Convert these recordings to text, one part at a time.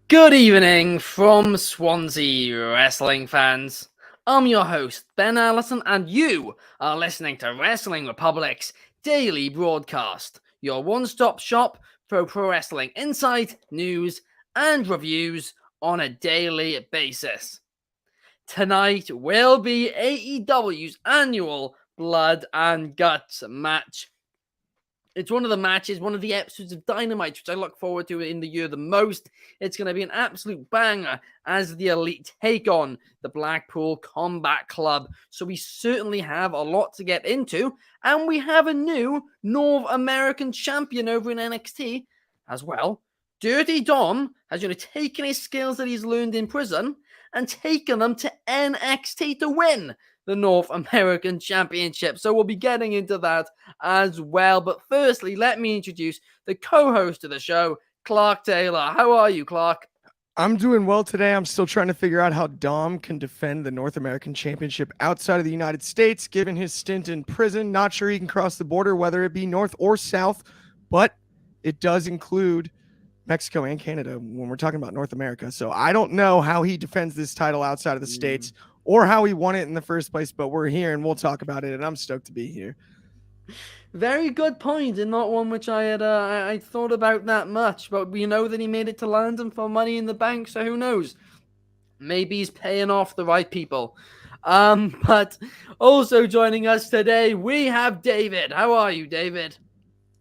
Good evening from Swansea wrestling fans. I'm your host, Ben Allison, and you are listening to Wrestling Republic's daily broadcast, your one-stop shop for pro wrestling insight, news, and reviews on a daily basis. Tonight will be AEW's annual Blood and Guts match. It's one of the matches, one of the episodes of Dynamite, which I look forward to in the year the most. It's going to be an absolute banger as the Elite take on the Blackpool Combat Club. So we certainly have a lot to get into. And we have a new North American champion over in NXT as well. Dirty Dom has taken his skills that he's learned in prison and taken them to NXT to win the North American Championship. So we'll be getting into that as well. But firstly, let me introduce the co-host of the show, Clark Taylor. How are you, Clark? I'm doing well today. I'm still trying to figure out how Dom can defend the North American Championship outside of the United States, given his stint in prison. Not sure he can cross the border, whether it be north or south, but it does include Mexico and Canada when we're talking about North America. So I don't know how he defends this title outside of the States or how he won it in the first place, but we're here and we'll talk about it, and I'm stoked to be here. Very good point, and not one which I had I thought about that much. But we know that he made it to London for Money in the Bank, so who knows? Maybe he's paying off the right people. But also joining us today, we have David. How are you, David?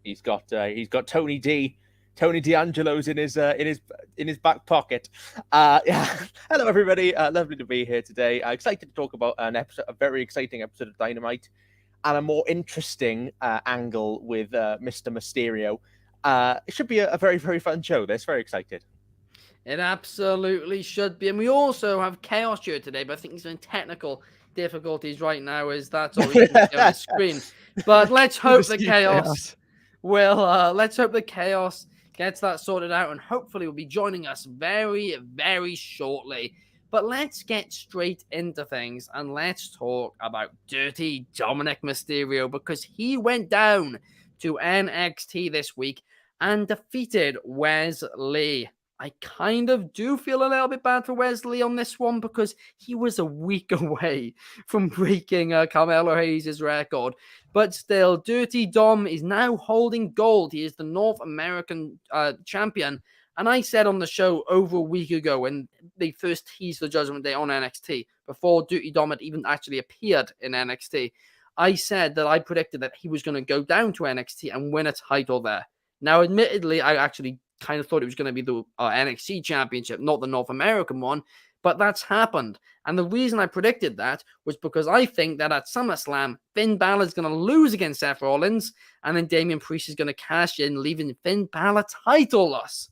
He's got Tony D'Angelo's in his back pocket. Yeah. Hello, everybody. Lovely to be here today. Excited to talk about a very exciting episode of Dynamite, and a more interesting angle with Mr. Mysterio. It should be a very, very fun show. This, very excited. It absolutely should be. And we also have Chaos here today, but I think he's having technical difficulties right now, as that's all we can see on the screen. But let's hope the Chaos gets that sorted out, and hopefully will be joining us very, very shortly. But let's get straight into things, and let's talk about Dirty Dominik Mysterio, because he went down to NXT this week and defeated Wesley. I kind of do feel a little bit bad for Wesley on this one, because he was a week away from breaking Carmelo Hayes' record. But still, Dirty Dom is now holding gold. He is the North American champion. And I said on the show over a week ago, when they first teased the Judgment Day on NXT, before Dirty Dom had even actually appeared in NXT, I said that I predicted that he was going to go down to NXT and win a title there. Now, admittedly, I actually kind of thought it was going to be the NXT Championship, not the North American one, but that's happened. And the reason I predicted that was because I think that at SummerSlam, Finn Balor is going to lose against Seth Rollins, and then Damian Priest is going to cash in, leaving Finn Balor titleless.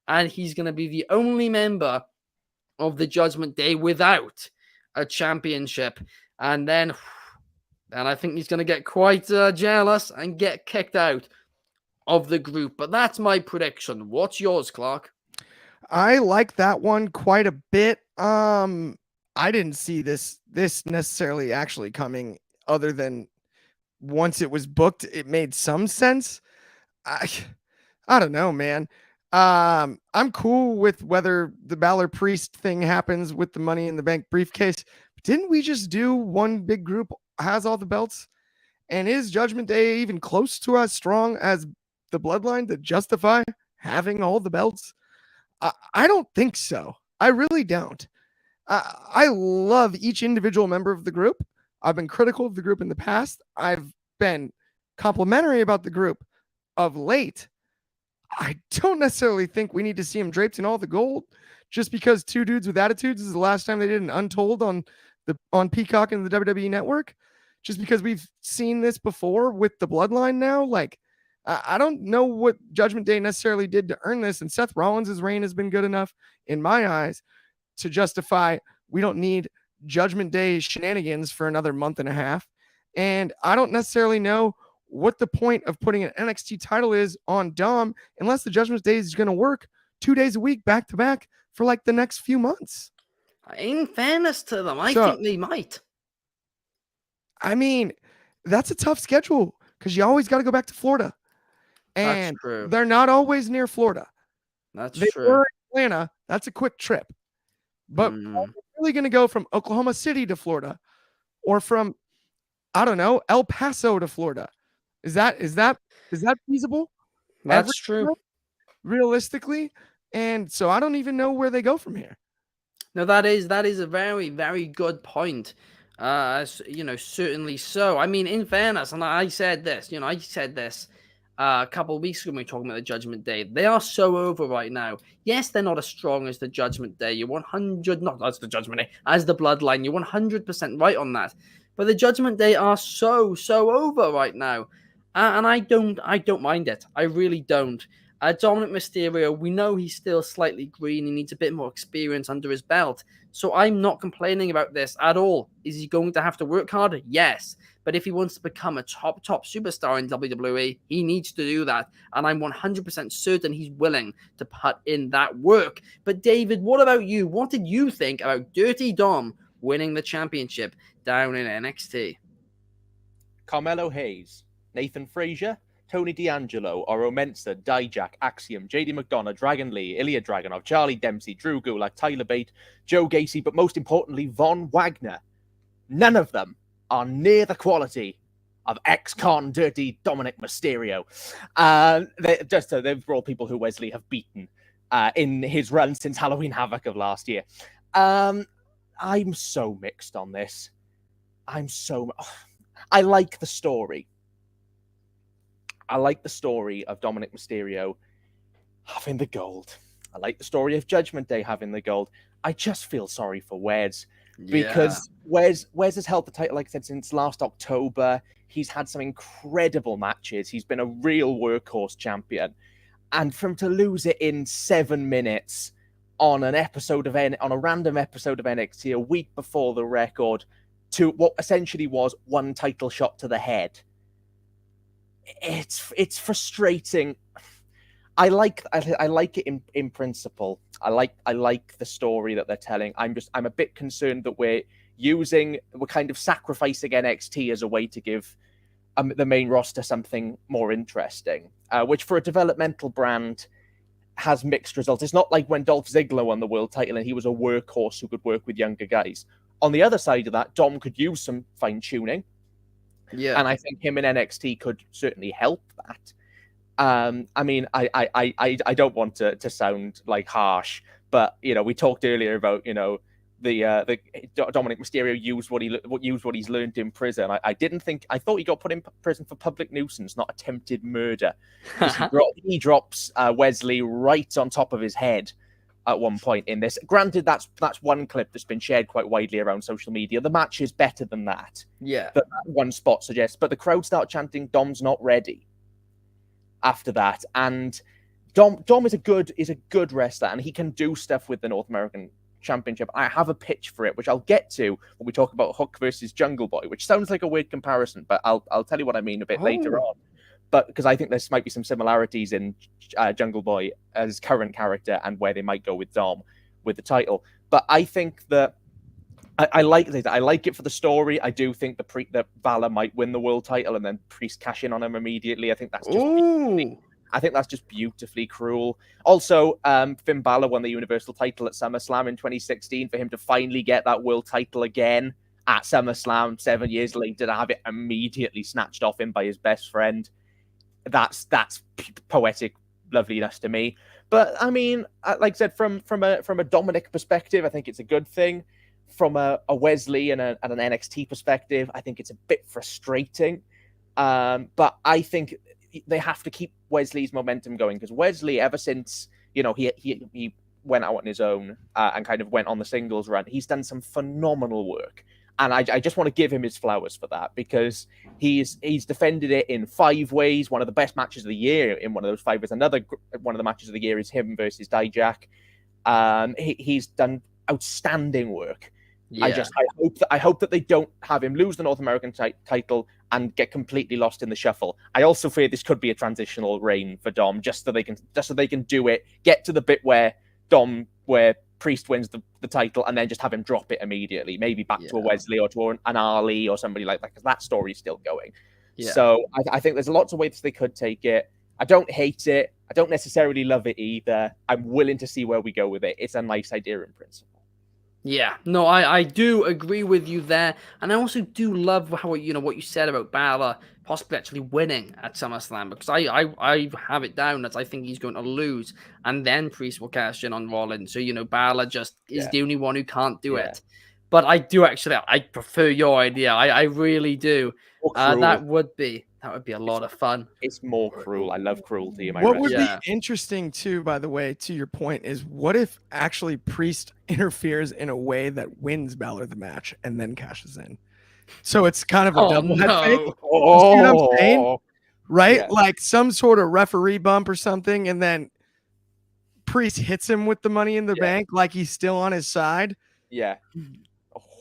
And he's going to be the only member of the Judgment Day without a championship. And then I think he's going to get quite jealous and get kicked out of the group. But that's my prediction. What's yours, Clark? I like that one quite a bit. I didn't see this necessarily actually coming, other than once it was booked, it made some sense. I don't know, man. I'm cool with whether the Balor Priest thing happens with the Money in the Bank briefcase. Didn't we just do one big group has all the belts? And is Judgment Day even close to as strong as the Bloodline to justify having all the belts? I don't think so. I really don't. I love each individual member of the group. I've been critical of the group in the past. I've been complimentary about the group of late. I don't necessarily think we need to see him draped in all the gold just because two dudes with attitudes is the last time they did an Untold on Peacock and the WWE Network. Just because we've seen this before with the Bloodline now. Like, I don't know what Judgment Day necessarily did to earn this, and Seth Rollins' reign has been good enough in my eyes to justify we don't need Judgment Day shenanigans for another month and a half. And I don't necessarily know what the point of putting an NXT title is on Dom unless the Judgment Day is going to work 2 days a week back to back for like the next few months. In fairness to them, I think they might. I mean, that's a tough schedule because you always got to go back to Florida. And they're not always near Florida. They true. Atlanta, that's a quick trip. But are we really going to go from Oklahoma City to Florida, or from, I don't know, El Paso to Florida? Is that feasible? That's true. Realistically, and so I don't even know where they go from here. No, that is a very, very good point. Certainly so. I mean, in fairness, and I said this, a couple of weeks ago when we were talking about the Judgment Day. They are so over right now. Yes, they're not as strong as the Judgment Day. You're 100, not as the Judgment Day, as the Bloodline. You're 100% right on that. But the Judgment Day are so over right now, and I don't mind it. I really don't. Dominik Mysterio, we know he's still slightly green. He needs a bit more experience under his belt. So I'm not complaining about this at all. Is he going to have to work harder? Yes. But if he wants to become a top superstar in WWE, he needs to do that. And I'm 100% certain he's willing to put in that work. But David, what about you? What did you think about Dirty Dom winning the championship down in NXT? Carmelo Hayes, Nathan Frazier, Tony D'Angelo, Oro Mensah, Dijak, Axiom, JD McDonough, Dragon Lee, Ilya Dragunov, Charlie Dempsey, Drew Gulak, Tyler Bate, Joe Gacy, but most importantly, Von Wagner. None of them are near the quality of ex-con Dirty Dominik Mysterio. They're all people who Wesley have beaten in his run since Halloween Havoc of last year. I'm so mixed on this. I like the story. I like the story of Dominik Mysterio having the gold. I like the story of Judgment Day having the gold. I just feel sorry for Wes because Wes has held the title, like I said, since last October. He's had some incredible matches. He's been a real workhorse champion. And for him to lose it in 7 minutes on a random episode of NXT a week before the record to what essentially was one title shot to the head. It's frustrating. I like it in principle. I like the story that they're telling. I'm a bit concerned that we're kind of sacrificing NXT as a way to give the main roster something more interesting, which for a developmental brand has mixed results. It's not like when Dolph Ziggler won the world title and he was a workhorse who could work with younger guys. On the other side of that, Dom could use some fine tuning. Yeah, and I think him in NXT could certainly help that. I mean, I don't want to sound like harsh, but we talked earlier about the Dominik Mysterio used what he's learned in prison. I thought he got put in prison for public nuisance, not attempted murder. He drops Wesley right on top of his head at one point in this. Granted, that's one clip that's been shared quite widely around social media. The match is better than that. Yeah, that one spot suggests. But the crowd start chanting, "Dom's not ready." After that, and Dom is a good wrestler, and he can do stuff with the North American Championship. I have a pitch for it, which I'll get to when we talk about Hook versus Jungle Boy, which sounds like a weird comparison, but I'll tell you what I mean a bit later on. But because I think there might be some similarities in Jungle Boy as current character and where they might go with Dom with the title. But I think that I like it. I like it for the story. I do think that Valor might win the world title and then Priest cash in on him immediately. I think that's just beautifully cruel. Also, Finn Balor won the Universal title at SummerSlam in 2016. For him to finally get that world title again at SummerSlam 7 years later, to have it immediately snatched off him by his best friend, that's poetic loveliness to me. But I mean, like I said, from a Dominik perspective, I think it's a good thing. From a Wesley and an NXT perspective, I think it's a bit frustrating. But I think they have to keep Wesley's momentum going, because Wesley, ever since he went out on his own and kind of went on the singles run, he's done some phenomenal work. And I just want to give him his flowers for that, because he's defended it in 5 ways. One of the best matches of the year in one of those 5 ways. Another one of the matches of the year is him versus Dijak. He's done outstanding work. Yeah. I hope that they don't have him lose the North American title and get completely lost in the shuffle. I also fear this could be a transitional reign for Dom, just so they can do it, get to the bit where Priest wins the title, and then just have him drop it immediately, maybe back to a Wesley or to an Ali or somebody like that, because that story's still going. Yeah. So I think there's lots of ways they could take it. I don't hate it. I don't necessarily love it either. I'm willing to see where we go with it. It's a nice idea in principle. Yeah, no, I do agree with you there, and I also do love how what you said about Balor possibly actually winning at SummerSlam, because I have it down as I think he's going to lose, and then Priest will cash in on Rollins. So Balor just is the only one who can't do it. But I do actually, I prefer your idea. I really do. That would be a lot of fun. It's more cruel. I love cruelty in my What would wrestling. be interesting too, by the way, to your point, is what if actually Priest interferes in a way that wins Balor the match and then cashes in? So it's kind of a double head fake. You see what I'm saying? Right? Yeah. Like some sort of referee bump or something, and then Priest hits him with the money in the bank like he's still on his side. Yeah.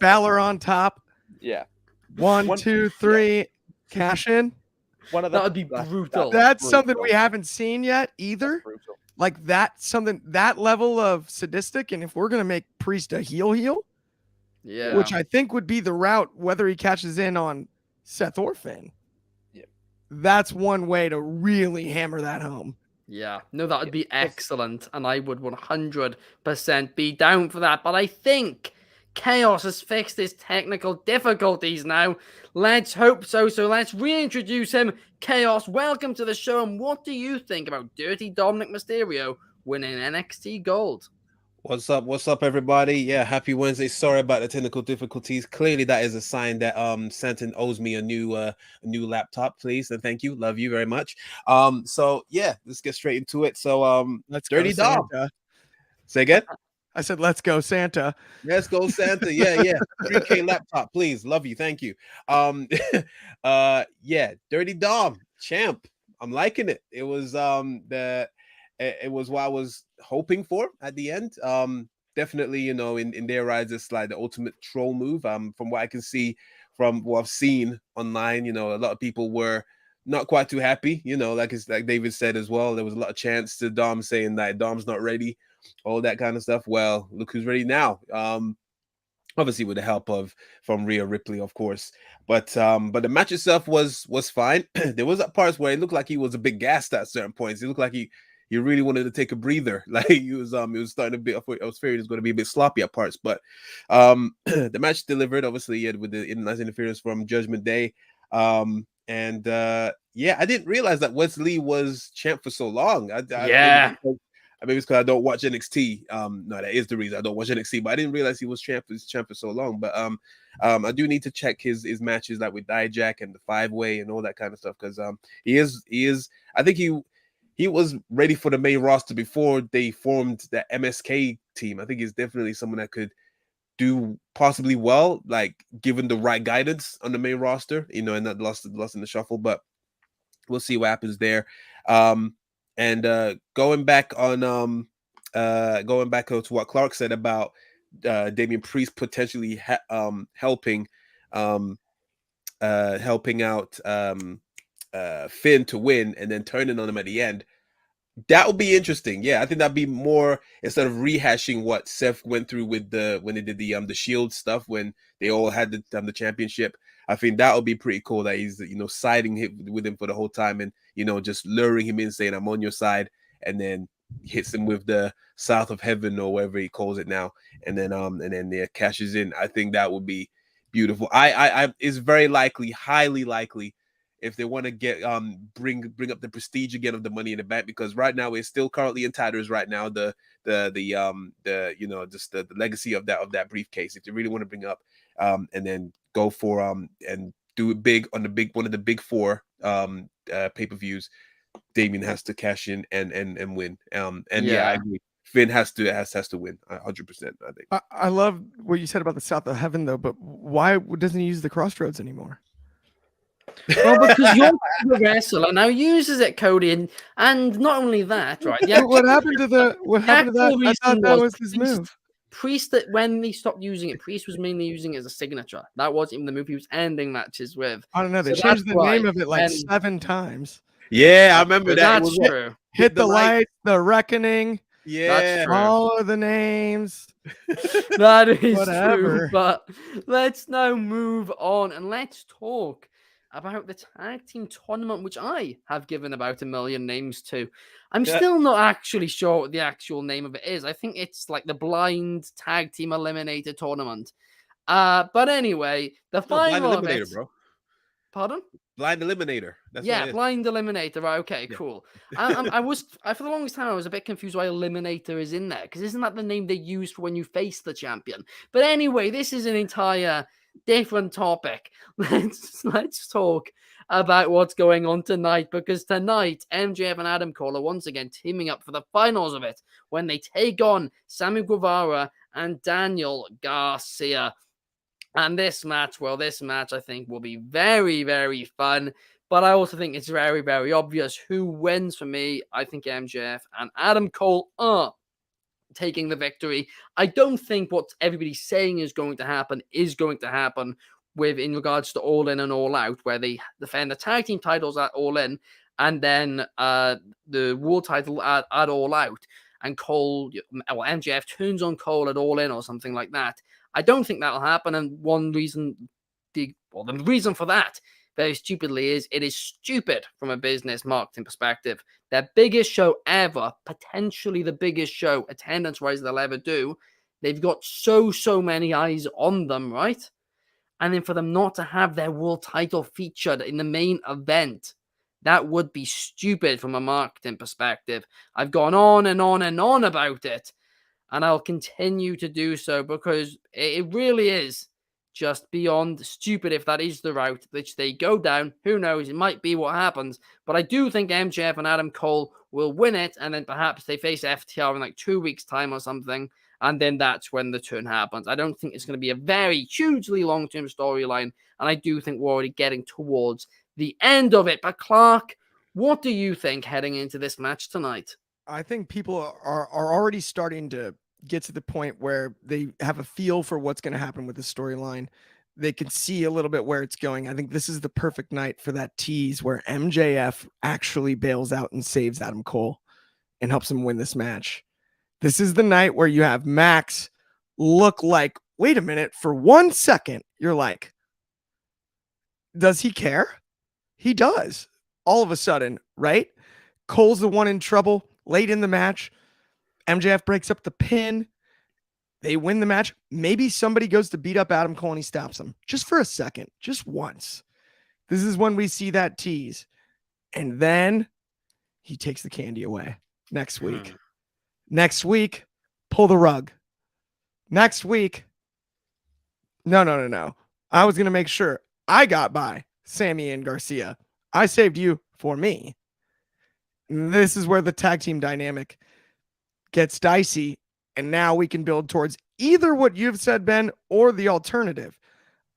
Balor on top. Yeah. 1, 2, 3, cash in. That would be brutal. That's something we haven't seen yet either. Like that level of sadistic. And if we're gonna make Priest a heel, which I think would be the route, whether he catches in on Seth or Finn, that's one way to really hammer that home. Yeah, no, that would be excellent, and I would 100% be down for that. But I think Chaos has fixed his technical difficulties now. Let's hope so. So let's reintroduce him. Chaos, welcome to the show. And what do you think about Dirty Dominik Mysterio winning NXT Gold? What's up? What's up, everybody? Yeah, happy Wednesday. Sorry about the technical difficulties. Clearly, that is a sign that Santon owes me a new laptop, please, and thank you. Love you very much. So yeah, let's get straight into it. So let's Dirty Dom. Say again. I said, let's go, Santa. Let's go, Santa. Yeah. 3K laptop, please. Love you. Thank you. Yeah, Dirty Dom, champ. I'm liking it. It was it was what I was hoping for at the end. Definitely, in their eyes, it's like the ultimate troll move. From what I can see from what I've seen online, a lot of people were not quite too happy. Like David said as well, there was a lot of chants to Dom saying that Dom's not ready, all that kind of stuff. Well, look who's ready now. Obviously with the help from Rhea Ripley, of course. But the match itself was fine. There was parts where it looked like he was a bit gassed at certain points. It looked like he really wanted to take a breather. Like he was starting to be. I was fearing it was going to be a bit sloppy at parts, but the match delivered obviously with the nice interference from Judgment Day. I didn't realize that Wesley was champ for so long. Maybe it's because I don't watch NXT. No, that is the reason I don't watch NXT. But I didn't realize he was champ for so long. But I do need to check his matches like with Dijak and the 5-way and all that kind of stuff, because he is. I think he was ready for the main roster before they formed the MSK team. I think he's definitely someone that could do possibly well, like given the right guidance on the main roster, and not lost in the shuffle. But we'll see what happens there. Going back to what Clark said about Damian Priest potentially helping out Finn to win and then turning on him at the end. That would be interesting. Yeah, I think that'd be more, instead of rehashing what Seth went through with when they did the Shield stuff when they all had the championship. I think that would be pretty cool that he's siding with him for the whole time and just luring him in, saying I'm on your side, and then hits him with the South of Heaven or whatever he calls it now, and then cashes in. I think that would be beautiful. I it's very likely, highly likely, if they want to get bring up the prestige again of the Money in the Bank, because right now it's still currently in tatters. Right now, the legacy of that briefcase. If they really want to bring up and then go for and do it big on one of the big 4 pay-per-views, Damian has to cash in and win. I agree. Finn has to win 100%. I think. I love what you said about the South of Heaven though, but why doesn't he use the Crossroads anymore? Well, because you're a wrestler now, uses it, Cody, and not only that, right? Yeah. What happened to that? I thought that was his move. Priest, that when they stopped using it, Priest was mainly using it as a signature. That wasn't even the move he was ending matches with. I don't know. They changed the name of it like 7 times. Yeah, I remember that. That's true. Hit the light, the reckoning. Yeah, follow the names. That is whatever. True, but let's now move on and let's talk about the tag team tournament, which I have given about 1 million names to. I'm Yeah. still not actually sure what the actual name of it is. I think it's like the Blind Tag Team Eliminator Tournament. But anyway, the Blind final of Eliminator, it. bro. Pardon? Blind Eliminator. That's what Yeah, it is. Blind Eliminator. Right, okay, Yeah. cool. For the longest time, I was a bit confused why Eliminator is in there, because isn't that the name they use for when you face the champion? But anyway, this is an entire different topic. Let's talk about what's going on tonight, because tonight, MJF and Adam Cole are once again teaming up for the finals of it when they take on Sammy Guevara and Daniel Garcia. And this match, I think, will be very, very fun. But I also think it's very, very obvious who wins for me. I think MJF and Adam Cole are taking the victory. I don't think what everybody's saying is going to happen with in regards to All In and All Out, where they defend the tag team titles at All In and then the world title at All Out. And MJF turns on Cole at All In or something like that. I don't think that'll happen. And the reason for that, very stupidly, is it is stupid from a business marketing perspective. Their biggest show ever, potentially the biggest show attendance-wise they'll ever do. They've got so many eyes on them, right? And then for them not to have their world title featured in the main event, that would be stupid from a marketing perspective. I've gone on and on and on about it, and I'll continue to do so because it really is just beyond stupid if that is the route which they go down. Who knows? It might be what happens. But I do think MJF and Adam Cole will win it, and then perhaps they face FTR in like 2 weeks' time or something, and then that's when the turn happens. I don't think it's going to be a very hugely long-term storyline, and I do think we're already getting towards the end of it. But Clark, what do you think heading into this match tonight? I think people are already starting to get to the point where they have a feel for what's going to happen with the storyline. They can see a little bit where it's going. I think this is the perfect night for that tease where MJF actually bails out and saves Adam Cole and helps him win this match. This is the night where you have Max look like, wait a minute, for 1 second, you're like, does he care? He does. All of a sudden, right? Cole's the one in trouble late in the match. MJF breaks up the pin. They win the match. Maybe somebody goes to beat up Adam Cole and he stops him just for a second, just once. This is when we see that tease. And then he takes the candy away next week. Next week, pull the rug. Next week, no. I was going to make sure I got by Sammy and Garcia. I saved you for me. And this is where the tag team dynamic gets dicey, and now we can build towards either what you've said, Ben, or the alternative.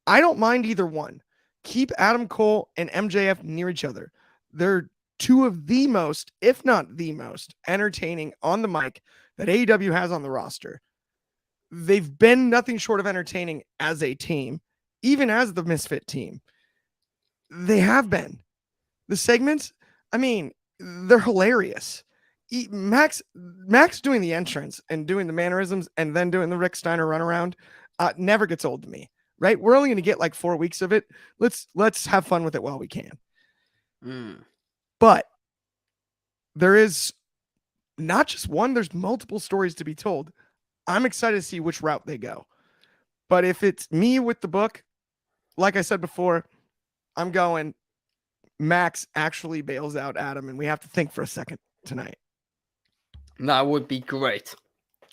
I don't mind either one. Keep Adam Cole and MJF near each other. They're two of the most, if not the most, entertaining on the mic that AEW has on the roster. They've been nothing short of entertaining as a team, even as the Misfit team. They have been. The segments, I mean, they're hilarious. Max doing the entrance and doing the mannerisms and then doing the Rick Steiner runaround never gets old to me, right? We're only going to get like 4 weeks of it. Let's have fun with it while we can. But there is not just one, there's multiple stories to be told. I'm excited to see which route they go. But if it's me with the book, like I said before, I'm going Max actually bails out Adam, and we have to think for a second tonight. That would be great.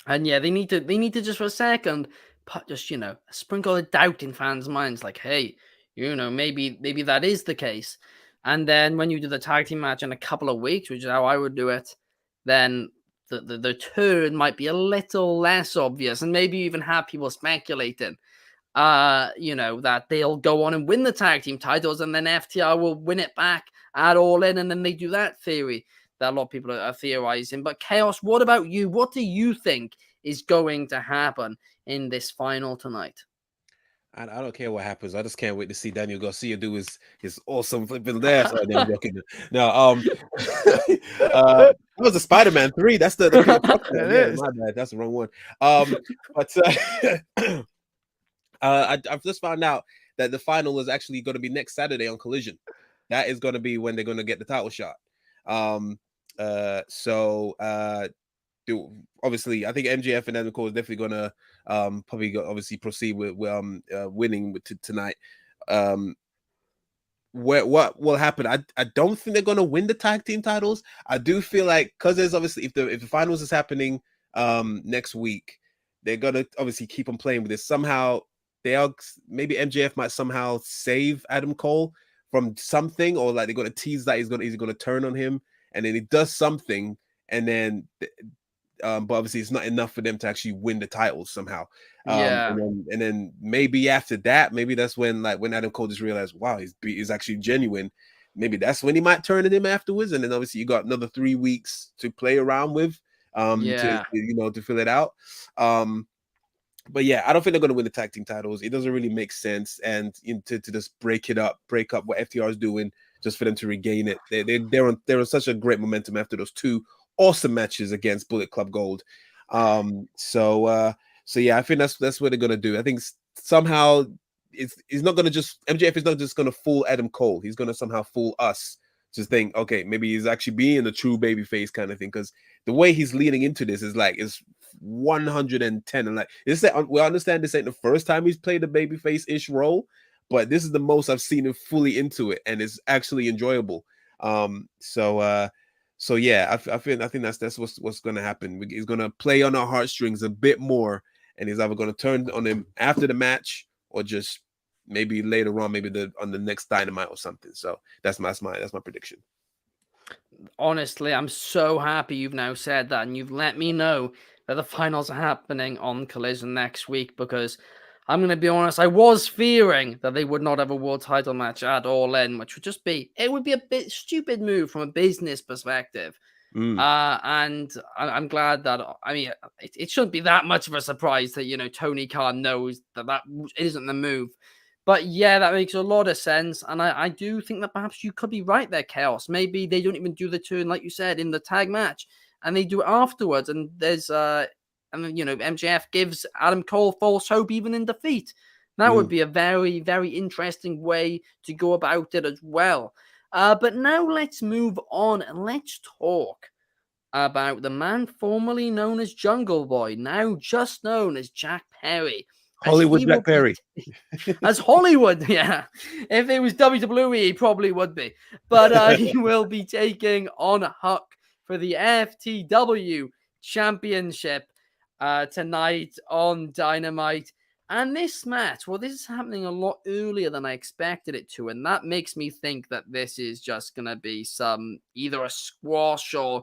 And yeah, they need to just for a second put just, a sprinkle of doubt in fans' minds, like, hey, maybe that is the case. And then when you do the tag team match in a couple of weeks, which is how I would do it, then the turn might be a little less obvious, and maybe even have people speculating, that they'll go on and win the tag team titles, and then FTR will win it back at All In, and then they do that theory that a lot of people are theorizing. But Chaos, what about you? What do you think is going to happen in this final tonight? I don't care what happens. I just can't wait to see Daniel Garcia do his awesome flipping dance. No, that was a Spider-Man 3. That's the my bad. That's the wrong one. But I've just found out that the final is actually going to be next Saturday on Collision. That is going to be when they're going to get the title shot. Obviously, I think MJF and Adam Cole is definitely going to obviously proceed with winning tonight. What will happen? I don't think they're going to win the tag team titles. I do feel like, because there's obviously, if the finals is happening next week, they're going to obviously keep on playing with this. Somehow maybe MJF might somehow save Adam Cole from something, or like they're going to tease that he's going to turn on him, and then he does something, and then but obviously it's not enough for them to actually win the titles somehow. And then maybe after that, maybe that's when Adam Cole just realized, wow, he's actually genuine. Maybe that's when he might turn on him afterwards, and then obviously you got another 3 weeks to play around with to fill it out. But yeah, I don't think they're going to win the tag team titles. It doesn't really make sense, and to just break up what FTR is doing, just for them to regain it. They're on such a great momentum after those 2 awesome matches against Bullet Club Gold. So yeah, I think that's what they're gonna do. I think somehow it's not gonna just MJF is not just gonna fool Adam Cole. He's gonna somehow fool us to think, okay, maybe he's actually being a true babyface kind of thing. Because the way he's leading into this is 110, and we understand this ain't the first time he's played a babyface-ish role, but this is the most I've seen him fully into it, and it's actually enjoyable. So yeah, I think that's what's going to happen. He's going to play on our heartstrings a bit more, and he's either going to turn on him after the match, or just maybe later on, maybe on the next Dynamite or something. So that's my prediction. Honestly, I'm so happy you've now said that, and you've let me know that the finals are happening on Collision next week, because I'm going to be honest, I was fearing that they would not have a world title match at All In, which would be a bit stupid move from a business perspective. And I'm glad that, it shouldn't be that much of a surprise that, Tony Khan knows that isn't the move. But yeah, that makes a lot of sense. And I do think that perhaps you could be right there, Chaos. Maybe they don't even do the turn, like you said, in the tag match, and they do it afterwards. And there's, MJF gives Adam Cole false hope even in defeat. That would be a very, very interesting way to go about it as well. But now let's move on and let's talk about the man formerly known as Jungle Boy, now just known as Jack Perry. Hollywood Jack Perry. As Hollywood, yeah. If it was WWE, he probably would be. But he will be taking on Huck for the FTW Championship tonight on Dynamite. And this match, this is happening a lot earlier than I expected it to, and that makes me think that this is just going to be either a squash or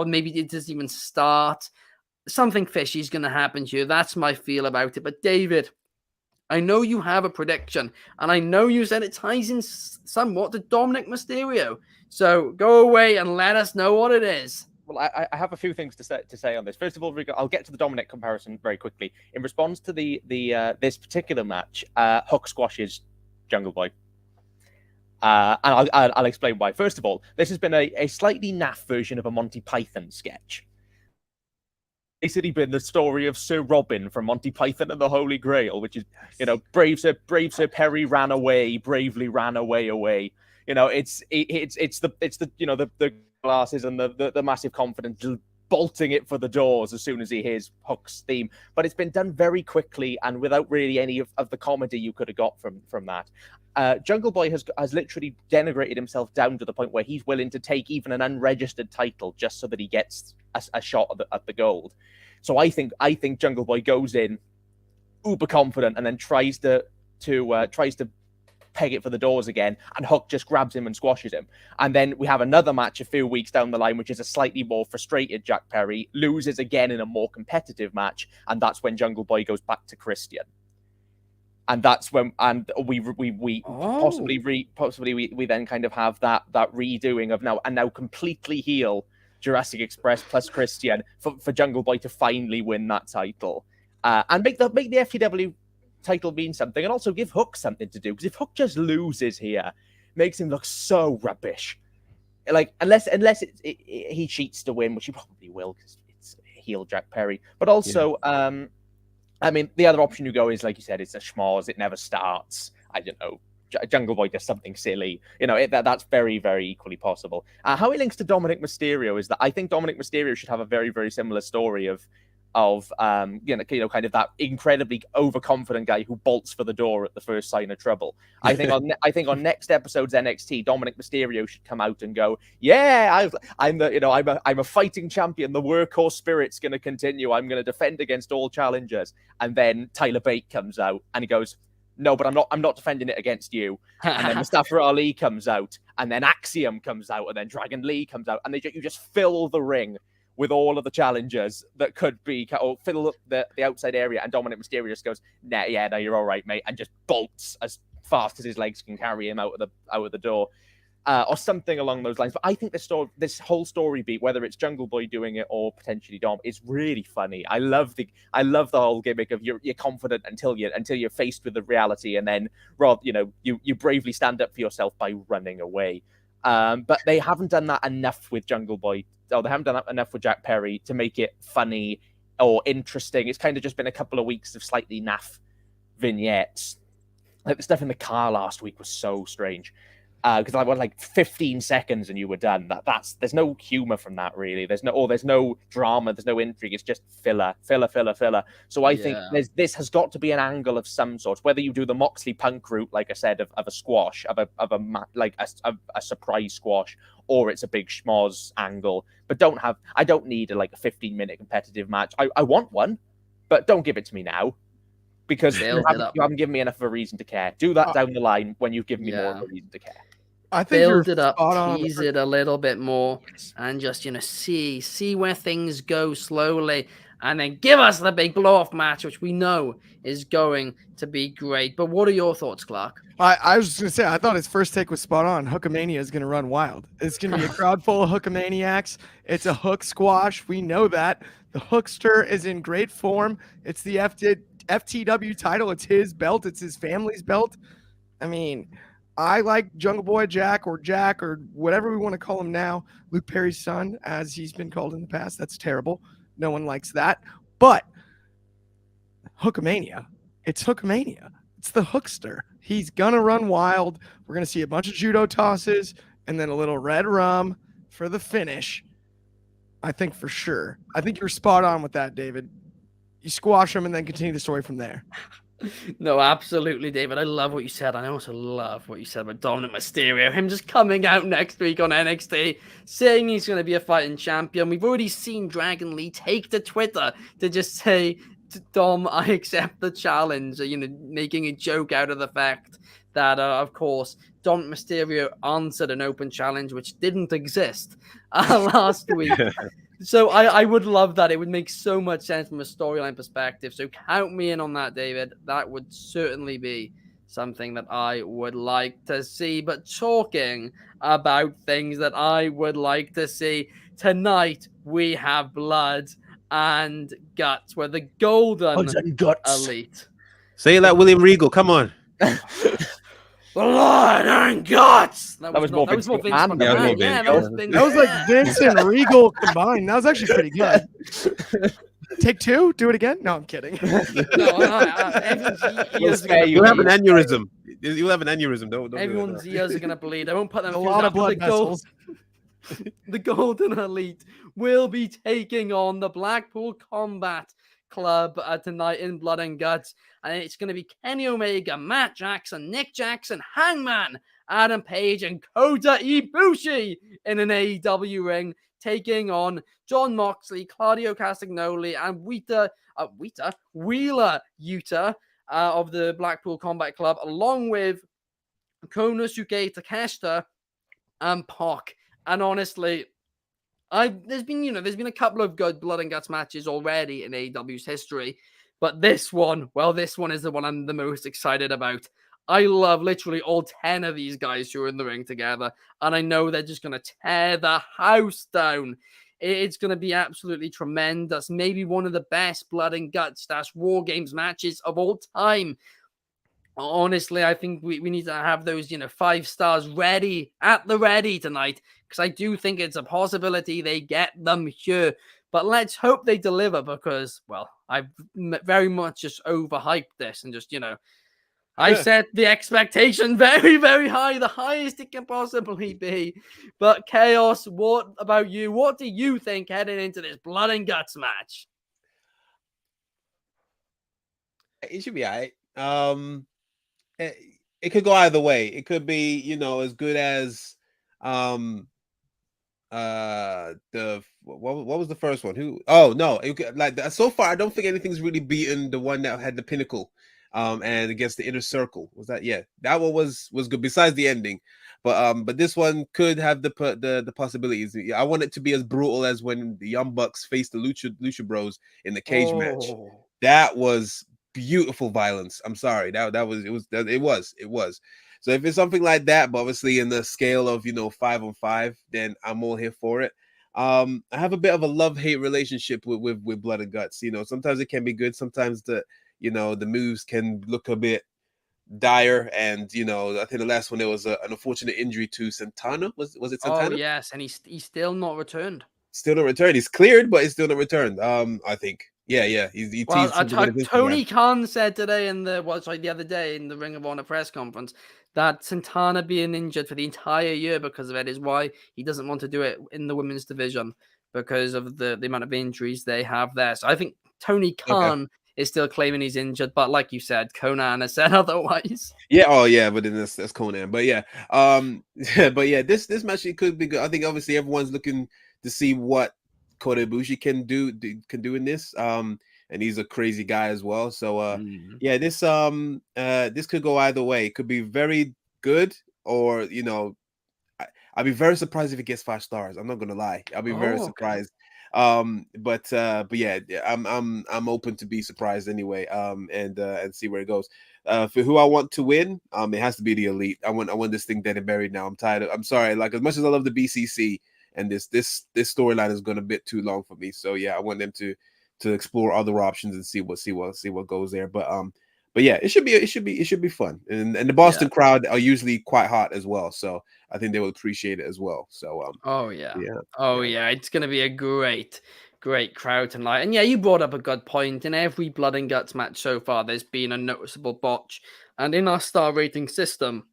maybe it doesn't even start. Something fishy is going to happen here. That's my feel about it. But David, I know you have a prediction, and I know you said it ties in somewhat to Dominik Mysterio. So go away and let us know what it is. Well, I have a few things to say on this. First of all, I'll get to the Dominik comparison very quickly. In response to the this particular match, Hook squashes Jungle Boy. And I'll explain why. First of all, this has been a slightly naff version of a Monty Python sketch. Basically been the story of Sir Robin from Monty Python and the Holy Grail, which is, brave Sir Perry ran away, bravely ran away. It's the glasses and the massive confidence, bolting it for the doors as soon as he hears Hook's theme. But it's been done very quickly and without really any of the comedy you could have got from that. Jungle Boy has literally denigrated himself down to the point where he's willing to take even an unregistered title just so that he gets a shot at the gold. So I think Jungle Boy goes in uber confident and then tries to peg it for the doors again, and Hook just grabs him and squashes him. And then we have another match a few weeks down the line, which is a slightly more frustrated Jack Perry, loses again in a more competitive match, and that's when Jungle Boy goes back to Christian. And that's when, and we possibly we then kind of have that redoing of now completely heel Jurassic Express plus Christian for Jungle Boy to finally win that title, and make the FTW title mean something, and also give Hook something to do, because if Hook just loses here, makes him look so rubbish. Like unless he cheats to win, which he probably will because it's heel Jack Perry. But also I mean, the other option you go is, like you said, it's a schmoz. It never starts. I don't know. Jungle Boy does something silly. That's very, very equally possible. How it links to Dominik Mysterio is that I think Dominik Mysterio should have a very, very similar story of kind of that incredibly overconfident guy who bolts for the door at the first sign of trouble. I think on next episode's NXT, Dominik Mysterio should come out and go, "Yeah, I'm a fighting champion. The workhorse spirit's going to continue. I'm going to defend against all challengers." And then Tyler Bate comes out and he goes, "No, but I'm not defending it against you." And then Mustafa Ali comes out, and then Axiom comes out, and then Dragon Lee comes out, and you just fill the ring with all of the challengers that could be, or fill up the outside area, and Dominik Mysterio just goes, "Nah, yeah, no, you're all right, mate," and just bolts as fast as his legs can carry him out of the door. Or something along those lines. But I think this whole story beat, whether it's Jungle Boy doing it or potentially Dom, is really funny. I love the whole gimmick of you're confident until you're faced with the reality, and then you bravely stand up for yourself by running away. But they haven't done that enough with Jungle Boy. They haven't done that enough with Jack Perry to make it funny or interesting. It's kind of just been a couple of weeks of slightly naff vignettes. Like the stuff in the car last week was so strange. Because I was like 15 seconds and you were done. There's no humor from that really. There's no drama. There's no intrigue. It's just filler. So I think this has got to be an angle of some sort. Whether you do the Moxley Punk route, like I said, of a squash, of a surprise squash, or it's a big schmoz angle. But I don't need a 15-minute competitive match. I want one, but don't give it to me now. Because you haven't given me enough of a reason to care. Do that down the line when you've given me more of a reason to care. I think Build it up, tease it a little bit more, and just see where things go slowly, and then give us the big blow-off match, which we know is going to be great. But what are your thoughts, Clark? I was just going to say, I thought his first take was spot on. Hookamania is going to run wild. It's going to be a crowd full of Hookamaniacs. It's a hook squash. We know that. The Hookster is in great form. It's the FTW title. It's his belt. It's his family's belt. I mean, I like Jungle Boy Jack or whatever we want to call him now. Luke Perry's son, as he's been called in the past. That's terrible. No one likes that. But Hookamania. It's Hookamania. It's the Hookster. He's going to run wild. We're going to see a bunch of judo tosses and then a little red rum for the finish. I think for sure. I think you're spot on with that, David. You squash him and then continue the story from there. No, absolutely, David. I love what you said. And I also love what you said about Dominik Mysterio. Him just coming out next week on NXT, saying he's going to be a fighting champion. We've already seen Dragon Lee take to Twitter to just say, "Dom, I accept the challenge." Making a joke out of the fact that, of course, Dominik Mysterio answered an open challenge, which didn't exist last week. So I would love that. It would make so much sense from a storyline perspective. So count me in on that, David. That would certainly be something that I would like to see. But talking about things that I would like to see, tonight we have Blood and Guts. We're the Golden Elite. Say that, William Regal. Come on. Blood and Guts. That was more Vince Vince McMahon. McMahon. Yeah, That was like Vince and Regal combined. That was actually pretty good. Take two? Do it again? No, I'm kidding. You'll have an aneurysm. You'll have an aneurysm. Don't Everyone's ears are going to bleed. I won't put them A through lot that, of blood vessels. The Golden Elite will be taking on the Blackpool Combat Club tonight in Blood and Guts. And it's going to be Kenny Omega, Matt Jackson, Nick Jackson, Hangman, Adam Page, and Kota Ibushi in an AEW ring, taking on Jon Moxley, Claudio Castagnoli, and Wheeler Yuta of the Blackpool Combat Club, along with Konosuke Takeshita and Pac. And honestly, there's been a couple of good Blood and Guts matches already in AEW's history, but this one is the one I'm the most excited about. I love literally all 10 of these guys who are in the ring together, and I know they're just going to tear the house down. It's going to be absolutely tremendous. Maybe one of the best Blood and Guts / War Games matches of all time. Honestly, I think we need to have those, 5 stars ready tonight, because I do think it's a possibility they get them here. But let's hope they deliver because, well, I've very much just overhyped this and just, I set the expectation very, very high, the highest it can possibly be. But Chaos, what about you? What do you think heading into this Blood and Guts match? It should be all right. It could go either way. It could be, as good as the what was the first one? So far I don't think anything's really beaten the one that had the Pinnacle and against the Inner Circle. Was that that one was good besides the ending. But this one could have the possibilities. I want it to be as brutal as when the Young Bucks faced the Lucha Bros in the cage match. That was beautiful violence. I'm sorry. It was. So if it's something like that, but obviously in the scale of 5-on-5, then I'm all here for it. I have a bit of a love-hate relationship with Blood and Guts. Sometimes it can be good. Sometimes the moves can look a bit dire. And I think the last one there was an unfortunate injury to Santana. Was it Santana? Oh yes, and he's still not returned. Still not returned. He's cleared, but he's still not returned. I think. Yeah. Tony Khan said today the other day in the Ring of Honor press conference that Santana being injured for the entire year because of it is why he doesn't want to do it in the women's division because of the amount of injuries they have there. So I think Tony Khan is still claiming he's injured, but like you said, Conan has said otherwise. Yeah, but then that's Conan. But yeah, this match it could be good. I think obviously everyone's looking to see what Kota Ibushi can do in this. And he's a crazy guy as well. So this could go either way. It could be very good, or I'd be very surprised if it gets 5 stars. I'm not gonna lie. I'll be very surprised. But yeah, I'm open to be surprised anyway. And see where it goes. For who I want to win, it has to be the Elite. I want this thing dead and buried now. I'm tired. I'm sorry. Like, as much as I love the BCC, and this storyline has gone a bit too long for me. So yeah, I want them to explore other options and see what goes there. But yeah, it should be fun. And the Boston crowd are usually quite hot as well. So I think they will appreciate it as well. So it's gonna be a great crowd tonight. And yeah, you brought up a good point. In every Blood and Guts match so far, there's been a noticeable botch. And in our star rating system,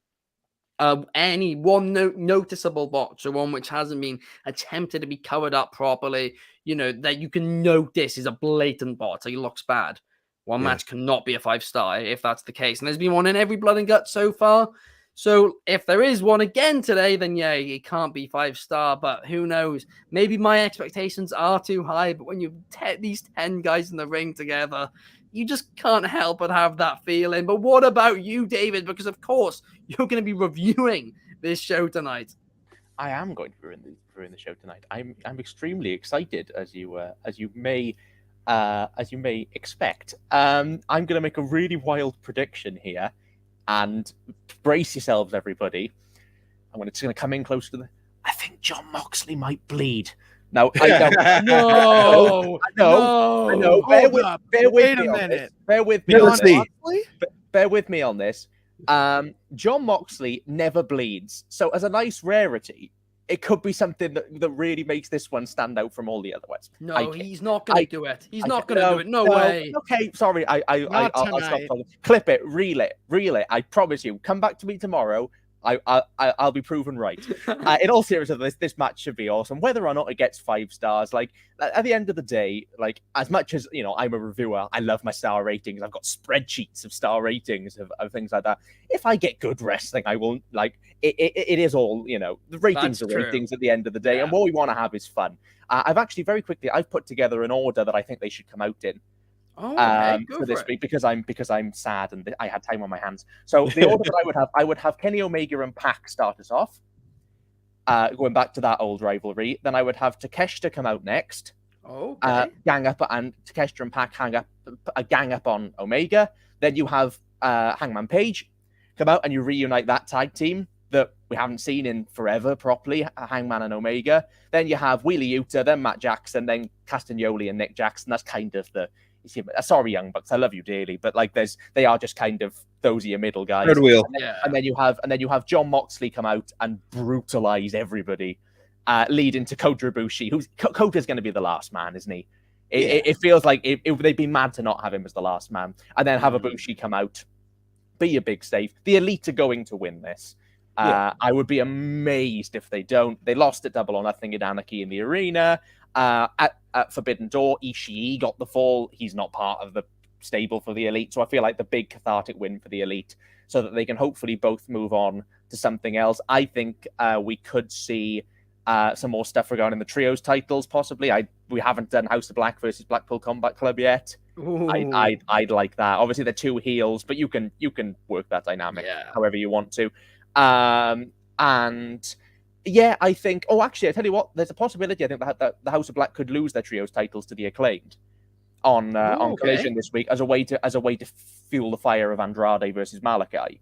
any one noticeable botch or one which hasn't been attempted to be covered up properly, that you can notice is a blatant botch. It looks bad. One match cannot be a 5-star if that's the case. And there's been one in every Blood and Guts so far. So if there is one again today, then yeah, it can't be 5-star. But who knows? Maybe my expectations are too high. But when you these 10 guys in the ring together, you just can't help but have that feeling. But what about you, David? Because of course you're going to be reviewing this show tonight. I am going to be reviewing the show tonight. I'm extremely excited, as you may expect. I'm going to make a really wild prediction here, and brace yourselves, everybody. It's going to come in close to I think Jon Moxley might bleed. Now, I know. No. Bear with me on this. Jon Moxley never bleeds. So as a nice rarity, it could be something that really makes this one stand out from all the other ones. No, he's not going to do it. He's not going to do it. No way. Okay, sorry. I'll stop talking. Clip it, reel it. I promise you. Come back to me tomorrow. I'll be proven right. In all seriousness, this match should be awesome. Whether or not it gets 5 stars, like at the end of the day, like as much as I'm a reviewer, I love my star ratings. I've got spreadsheets of star ratings of things like that. If I get good wrestling, I won't like it. It is all the ratings are ratings at the end of the day, and what we want to have is fun. I've actually I've put together an order that I think they should come out in. For this week because I'm sad and I had time on my hands. So the order that I would have Kenny Omega and Pac start us off, going back to that old rivalry. Then I would have Takeshita come out next, gang up, and Takeshita and Pac gang up on Omega. Then you have Hangman Page come out and you reunite that tag team that we haven't seen in forever properly, Hangman and Omega. Then you have Wheeler Yuta, then Matt Jackson, then Castagnoli and Nick Jackson. That's kind of sorry, Young Bucks, I love you dearly, but like they are just kind of those are your middle guys. Third wheel. And then you have Jon Moxley come out and brutalize everybody. leading to Kota Ibushi, who's Kota's going to be the last man, isn't he? It feels like they'd be mad to not have him as the last man, and then have Ibushi come out, be a big save. The Elite are going to win this. I would be amazed if they don't. They lost at Double or Nothing in Anarchy in the arena. At Forbidden Door, Ishii got the fall. He's not part of the stable for the Elite, so I feel like the big cathartic win for the Elite, so that they can hopefully both move on to something else. I think we could see some more stuff regarding the trios titles, possibly. We haven't done House of Black versus Blackpool Combat Club yet. I'd like that. Obviously, they're two heels, but you can work that dynamic however you want to. And yeah, I think. Oh, actually, I tell you what. There's a possibility. I think that the House of Black could lose their trios titles to the Acclaimed on Collision this week as a way to fuel the fire of Andrade versus Malachi.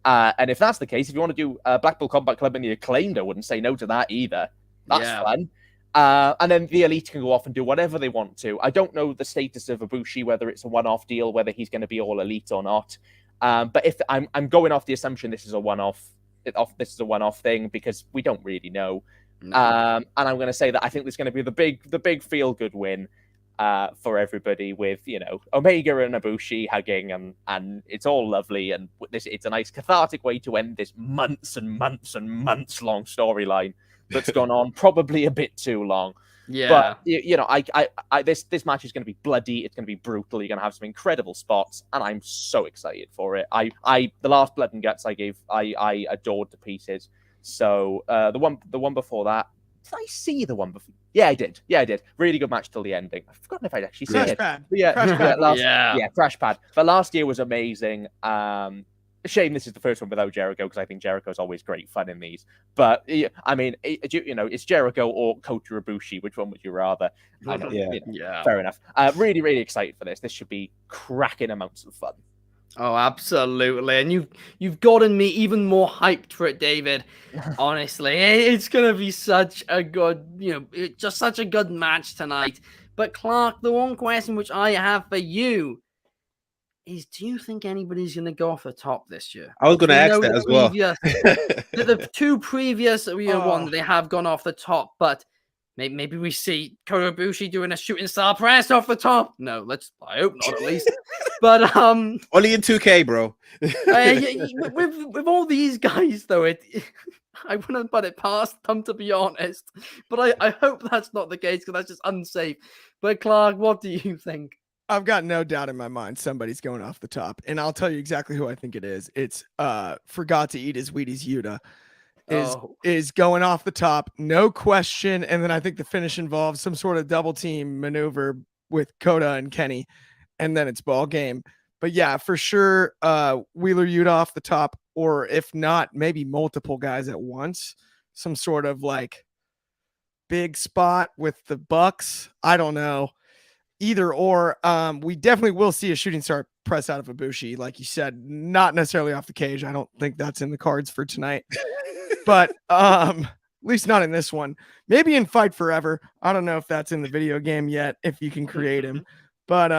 And if that's the case, if you want to do Blackpool Combat Club and the Acclaimed, I wouldn't say no to that either. That's fun. And then the Elite can go off and do whatever they want to. I don't know the status of Ibushi, whether it's a one-off deal, whether he's going to be all Elite or not. But if I'm going off the assumption this is a one-off thing, because we don't really know. And I'm going to say that I think there's going to be the big feel-good win for everybody, with Omega and Ibushi hugging, and it's all lovely, and it's a nice cathartic way to end this months and months and months long storyline that's gone on probably a bit too long. But this match is going to be bloody. It's going to be brutal. You're going to have some incredible spots, and I'm so excited for it. The last Blood and Guts I adored to pieces. So the one before that, did I see the one before? Yeah, I did. Really good match till the ending. I've forgotten if I'd actually seen it. Crash Pad. But last year was amazing. Shame this is the first one without Jericho, because I think Jericho's always great fun in these. But I mean, it's Jericho or Kota Ibushi. Which one would you rather? Fair enough. Really, really excited for this. This should be cracking amounts of fun. Oh, absolutely. And you've gotten me even more hyped for it, David. Honestly, it's going to be such a good, just such a good match tonight. But Clark, the one question which I have for you is, do you think anybody's going to go off the top this year? I was going to ask that as well. The two previous ones, they have gone off the top, but maybe we see Kota Ibushi doing a shooting star press off the top. No, I hope not, at least. But only in 2K, bro. with all these guys, though, I wouldn't put it past them, to be honest. But I hope that's not the case, because that's just unsafe. But Clark, what do you think? I've got no doubt in my mind somebody's going off the top, and I'll tell you exactly who I think it is. It's forgot to eat his Wheaties Yuta is going off the top, no question. And then I think the finish involves some sort of double team maneuver with Kota and Kenny, and then it's ball game. But yeah, for sure, Wheeler Yuta off the top, or if not, maybe multiple guys at once. Some sort of like big spot with the Bucks. I don't know. Either or. We definitely will see a shooting star press out of Ibushi, like you said, not necessarily off the cage. I don't think that's in the cards for tonight. But at least not in this one. Maybe in Fight Forever. I don't know if that's in the video game yet, if you can create him. But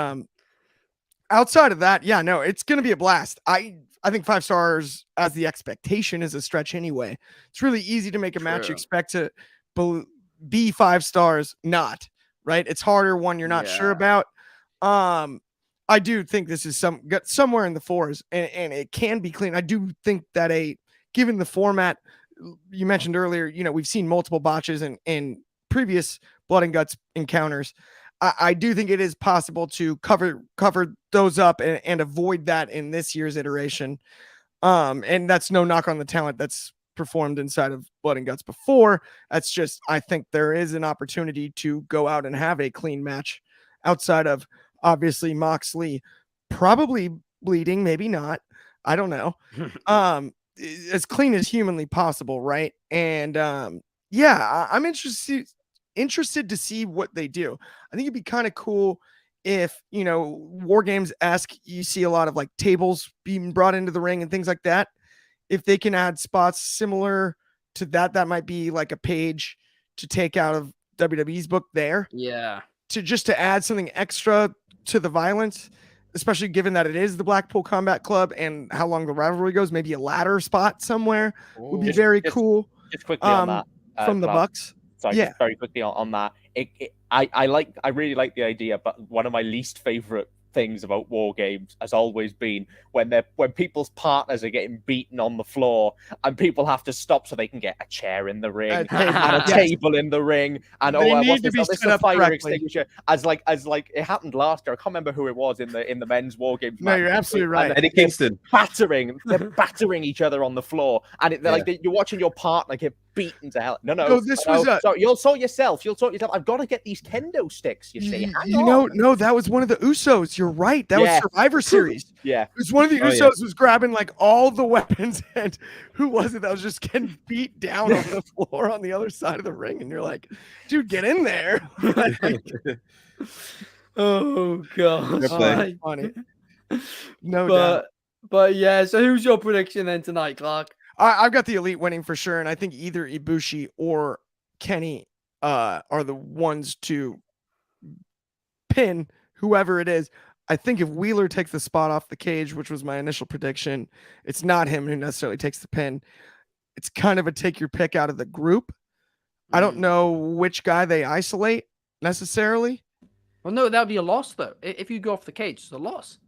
outside of that, yeah, no, it's going to be a blast. I think 5 stars as the expectation is a stretch anyway. It's really easy to make a match you expect to be 5 stars, not, right? It's harder one you're not sure about. I do think this is somewhere in the 4s, and it can be clean. I do think that given the format you mentioned earlier, we've seen multiple botches in previous Blood and Guts encounters. I do think it is possible to cover those up and avoid that in this year's iteration. And that's no knock on the talent that's performed inside of Blood and Guts before. That's just, I think there is an opportunity to go out and have a clean match outside of, obviously, Moxley probably bleeding, maybe not. I don't know. As clean as humanly possible, right? And I'm interested to see what they do. I think it'd be kind of cool if, War Games-esque, you see a lot of like tables being brought into the ring and things like that. If they can add spots similar to that might be like a page to take out of WWE's book there. Yeah. To add something extra to the violence, especially given that it is the Blackpool Combat Club and how long the rivalry goes. Maybe a ladder spot somewhere would be very cool. Just quickly on that. From the Bucks. sorry, Yeah. just very quickly on that. I really like the idea, but one of my least favorite things about war games has always been when people's partners are getting beaten on the floor and people have to stop so they can get a chair in the ring and a table in the ring and They need what's to this? be Oh, this is set a up fire correctly. extinguisher as like it happened last year. I can't remember who it was in the men's war games. No, you're absolutely right. And Eddie Kingston. they're battering each other on the floor, and you're watching your partner get beaten to hell. No, this was so you'll sort yourself. I've got to get these kendo sticks. You see, no, that was one of the Usos. You're right. That was Survivor Series. Yeah, It was one of the Usos was grabbing like all the weapons, and who was it that was just getting beat down on the floor on the other side of the ring? And you're like, dude, get in there. Oh god, play. Funny. No doubt. But yeah. So who's your prediction then tonight, Clark? I've got the Elite winning for sure, and I think either Ibushi or Kenny are the ones to pin whoever it is. I think if Wheeler takes the spot off the cage, which was my initial prediction, it's not him who necessarily takes the pin. It's kind of a take your pick out of the group. I don't know which guy they isolate necessarily. Well, no, that would be a loss though. If you go off the cage, it's a loss.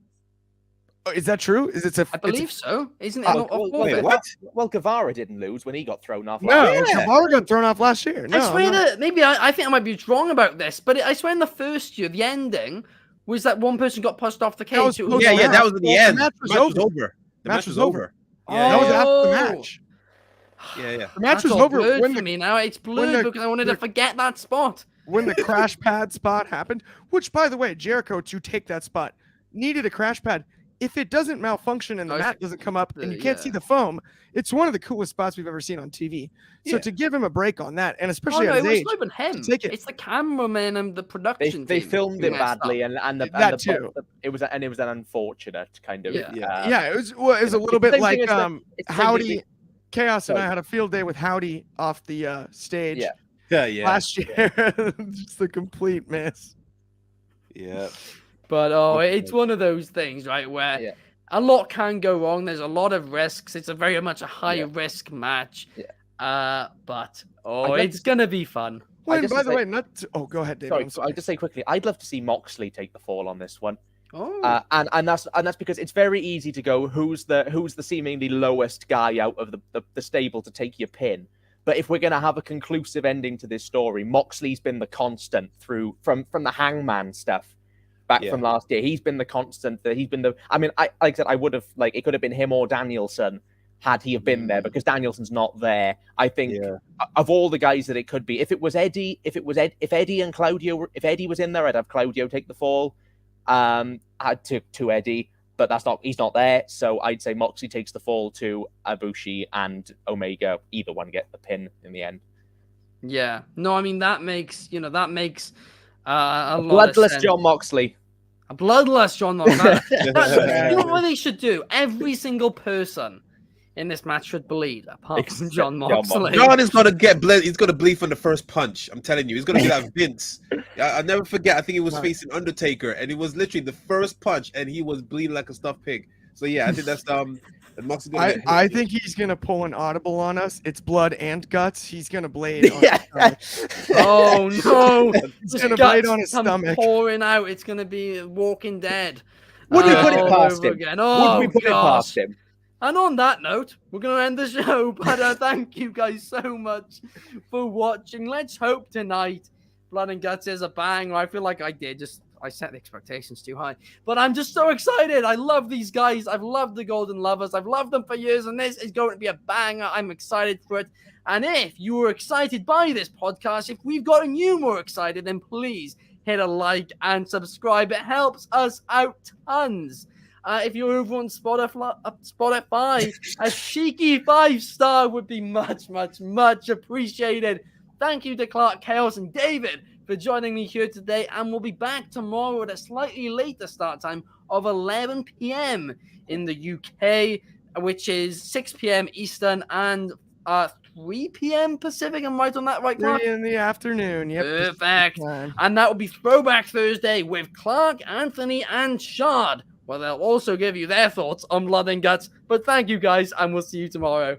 Oh, is that true? I believe so. Isn't it? Wait, what? Well, Guevara didn't lose when he got thrown off. No, last year. Guevara got thrown off last year. No, I swear that maybe I think I might be wrong about this, but I swear in the first year, the ending was that one person got pushed off the cage. was It was- That was in the end. The match was over. The match was over. That was after the Oh. match. Yeah. The match That's was all over blurred when for me now. It's blurred because I wanted to forget that spot. when the crash pad spot happened, which by the way, Jericho to take that spot needed a crash pad. If it doesn't malfunction and the mat doesn't come up and you can't see the foam, it's one of the coolest spots we've ever seen on TV. So to give him a break on that, and especially at his age, It's not even him. take it. It's the cameraman and the production They team filmed who it messed badly, up. it was an unfortunate kind of. Yeah. it was a little bit Same like thing as the- it's the same Howdy, thing- Chaos and I Sorry. had a field day with Howdy off the stage Yeah. last year. Just a complete miss. Yeah. But it's one of those things, right, where a lot can go wrong. There's a lot of risks. It's a very much a high risk match. But it's gonna be fun. Well, just by the say- way, go ahead, David. Sorry, I'll just say quickly. I'd love to see Moxley take the fall on this one. Oh, And that's because it's very easy to go who's the seemingly lowest guy out of the stable to take your pin. But if we're going to have a conclusive ending to this story, Moxley's been the constant through from the Hangman stuff back from last year. He's been the constant. He's been the. I mean, like I said, I would have it could have been him or Danielson had he have been there, because Danielson's not there. I think of all the guys that it could be, if Eddie and Claudio, if Eddie was in there, I'd have Claudio take the fall. To Eddie, but he's not there, so I'd say Moxley takes the fall to Ibushi and Omega. Either one get the pin in the end. yeah. No, I mean that makes a lot of Bloodless sense. John Moxley. A bloodless John Moxley. You know what they should do? Every single person in this match should bleed, apart from John Moxley. John is gonna get bled. He's gonna bleed from the first punch. I'm telling you, he's gonna be like Vince. I'll never forget. I think he was facing Undertaker, and it was literally the first punch, and he was bleeding like a stuffed pig. So yeah, I think that's Moxley's gonna get I think he's gonna pull an audible on us. It's blood and guts. He's gonna blade. On his Oh no! He's gonna blade on his stomach. Pouring out. It's gonna be Walking Dead. Would we put it all past over him? Again. Oh, Would we put it gosh. past him? And on that note, we're going to end the show. But thank you guys so much for watching. Let's hope tonight Blood and Guts is a banger. I feel like I set the expectations too high. But I'm just so excited. I love these guys. I've loved the Golden Lovers. I've loved them for years. And this is going to be a banger. I'm excited for it. And if you were excited by this podcast, if we've gotten you more excited, then please hit a like and subscribe. It helps us out tons. If you're over on Spotify, a cheeky 5-star would be much, much, much appreciated. Thank you to Clark, Chaos, and David for joining me here today. And we'll be back tomorrow at a slightly later start time of 11 p.m. in the UK, which is 6 p.m. Eastern and 3 p.m. Pacific. I'm right on that, right, Clark? 3 in the afternoon. Yep. Perfect. And that will be Throwback Thursday with Clark, Anthony, and Shard, where they'll also give you their thoughts on Blood and Guts. But thank you guys, and we'll see you tomorrow.